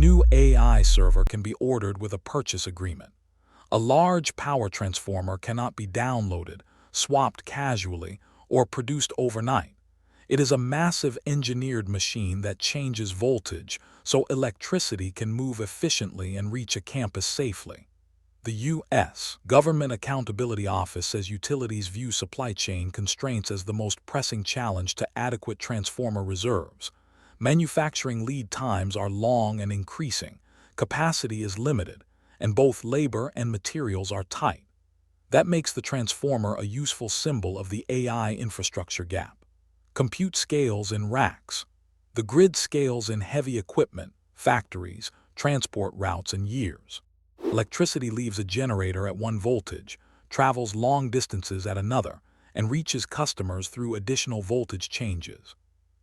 new AI server can be ordered with a purchase agreement. A large power transformer cannot be downloaded, swapped casually, or produced overnight. It is a massive engineered machine that changes voltage so electricity can move efficiently and reach a campus safely. The U.S. Government Accountability Office says utilities view supply chain constraints as the most pressing challenge to adequate transformer reserves. Manufacturing lead times are long and increasing, capacity is limited, and both labor and materials are tight. That makes the transformer a useful symbol of the AI infrastructure gap. Compute scales in racks. The grid scales in heavy equipment, factories, transport routes, and years. Electricity leaves a generator at one voltage, travels long distances at another, and reaches customers through additional voltage changes.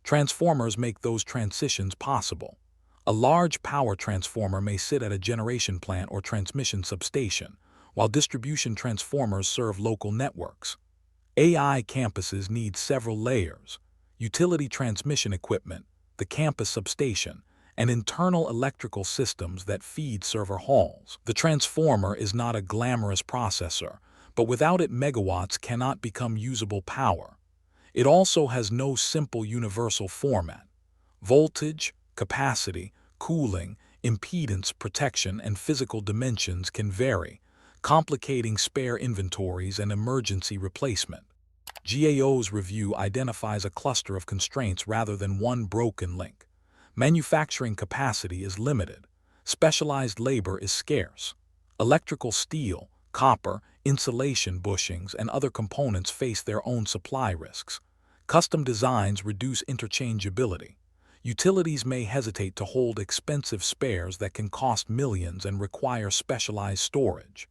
Transformers make those transitions possible. A large power transformer may sit at a generation plant or transmission substation, while distribution transformers serve local networks. AI campuses need several layers: utility transmission equipment, the campus substation, and internal electrical systems that feed server halls. The transformer is not a glamorous processor, but without it megawatts cannot become usable power. It also has no simple universal format. Voltage, capacity, cooling, impedance, protection, and physical dimensions can vary, complicating spare inventories and emergency replacement. GAO's review identifies a cluster of constraints rather than one broken link. Manufacturing capacity is limited. Specialized labor is scarce. Electrical steel, copper, insulation bushings, and other components face their own supply risks. Custom designs reduce interchangeability. Utilities may hesitate to hold expensive spares that can cost millions and require specialized storage.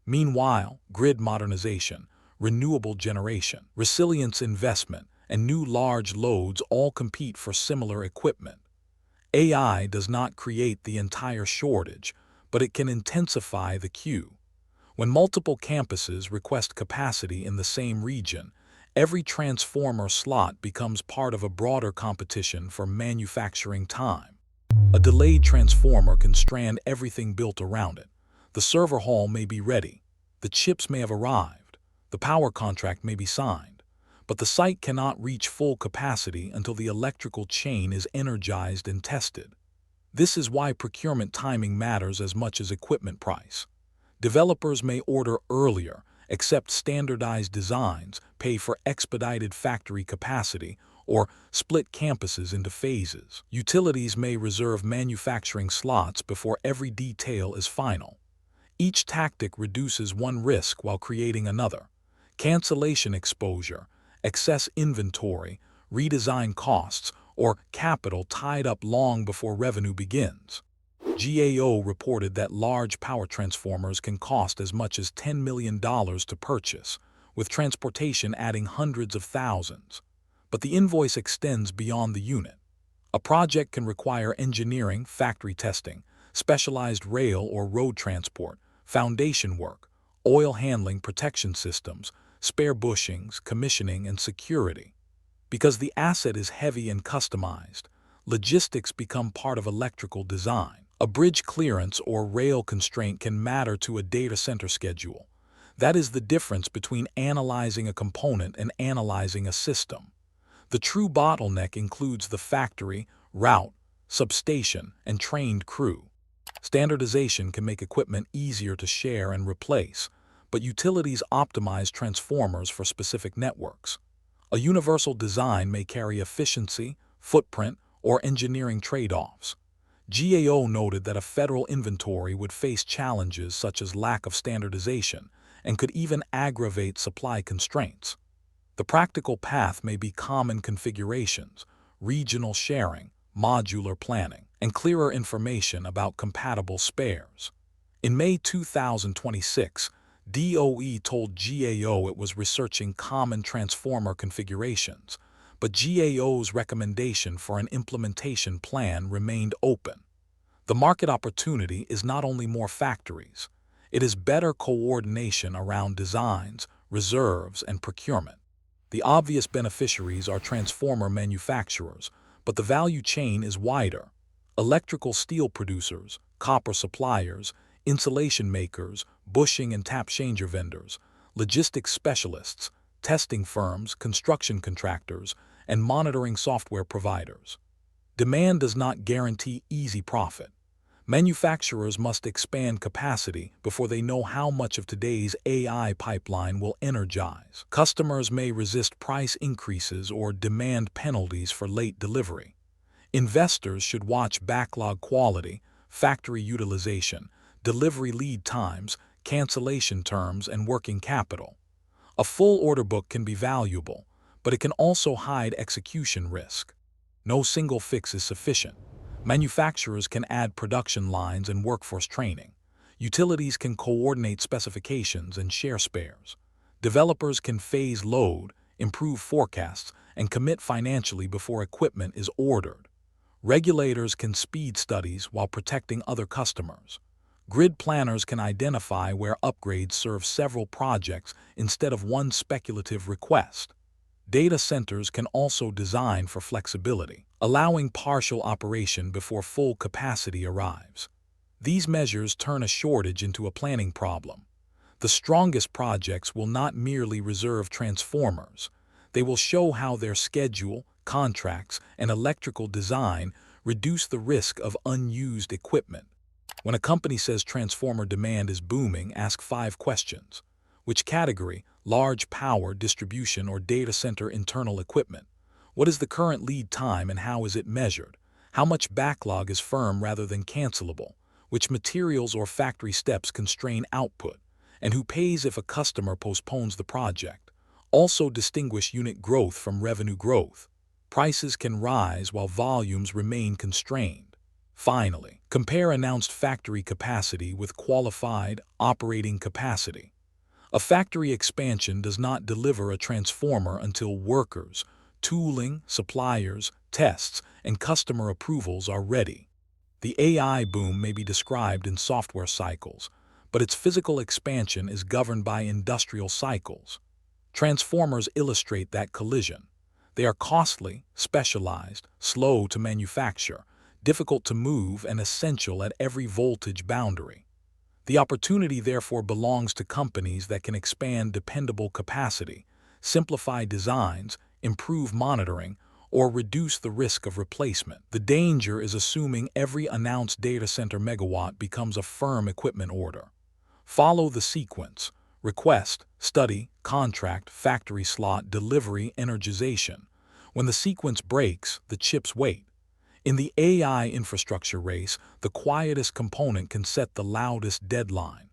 Meanwhile, grid modernization, renewable generation, resilience investment, and new large loads all compete for similar equipment. AI does not create the entire shortage, but it can intensify the queue. When multiple campuses request capacity in the same region, every transformer slot becomes part of a broader competition for manufacturing time. A delayed transformer can strand everything built around it. The server hall may be ready, the chips may have arrived, the power contract may be signed, but the site cannot reach full capacity until the electrical chain is energized and tested. This is why procurement timing matters as much as equipment price. Developers may order earlier, accept standardized designs, pay for expedited factory capacity, or split campuses into phases. Utilities may reserve manufacturing slots before every detail is final. Each tactic reduces one risk while creating another: cancellation exposure, excess inventory, redesign costs, or capital tied up long before revenue begins. GAO reported that large power transformers can cost as much as $10 million to purchase, with transportation adding hundreds of thousands. But the invoice extends beyond the unit. A project can require engineering, factory testing, specialized rail or road transport, foundation work, oil handling protection systems, spare bushings, commissioning, and security. Because the asset is heavy and customized, logistics become part of electrical design. A bridge clearance or rail constraint can matter to a data center schedule. That is the difference between analyzing a component and analyzing a system. The true bottleneck includes the factory, route, substation, and trained crew. Standardization can make equipment easier to share and replace, but utilities optimize transformers for specific networks. A universal design may carry efficiency, footprint, or engineering trade-offs. GAO noted that a federal inventory would face challenges such as lack of standardization and could even aggravate supply constraints. The practical path may be common configurations, regional sharing, modular planning, and clearer information about compatible spares. In May 2026, DOE told GAO it was researching common transformer configurations, but GAO's recommendation for an implementation plan remained open. The market opportunity is not only more factories, it is better coordination around designs, reserves, and procurement. The obvious beneficiaries are transformer manufacturers, but the value chain is wider. Electrical steel producers, copper suppliers, insulation makers, bushing and tap changer vendors, logistics specialists, testing firms, construction contractors, and monitoring software providers. Demand does not guarantee easy profit. Manufacturers must expand capacity before they know how much of today's AI pipeline will energize. Customers may resist price increases or demand penalties for late delivery. Investors should watch backlog quality, factory utilization, delivery lead times, cancellation terms, and working capital. A full order book can be valuable, but it can also hide execution risk. No single fix is sufficient. Manufacturers can add production lines and workforce training. Utilities can coordinate specifications and share spares. Developers can phase load, improve forecasts, and commit financially before equipment is ordered. Regulators can speed studies while protecting other customers. Grid planners can identify where upgrades serve several projects instead of one speculative request. Data centers can also design for flexibility, allowing partial operation before full capacity arrives. These measures turn a shortage into a planning problem. The strongest projects will not merely reserve transformers. They will show how their schedule, contracts, and electrical design reduce the risk of unused equipment. When a company says transformer demand is booming, ask 5 questions. Which category? Large power, distribution, or data center internal equipment? What is the current lead time and how is it measured? How much backlog is firm rather than cancelable? Which materials or factory steps constrain output? And who pays if a customer postpones the project? Also distinguish unit growth from revenue growth. Prices can rise while volumes remain constrained. Finally, compare announced factory capacity with qualified operating capacity. A factory expansion does not deliver a transformer until workers, tooling, suppliers, tests, and customer approvals are ready. The AI boom may be described in software cycles, but its physical expansion is governed by industrial cycles. Transformers illustrate that collision. They are costly, specialized, slow to manufacture, difficult to move, and essential at every voltage boundary. The opportunity therefore belongs to companies that can expand dependable capacity, simplify designs, improve monitoring, or reduce the risk of replacement. The danger is assuming every announced data center megawatt becomes a firm equipment order. Follow the sequence: request, study, contract, factory slot, delivery, energization. When the sequence breaks, the chips wait. In the AI infrastructure race, the quietest component can set the loudest deadline.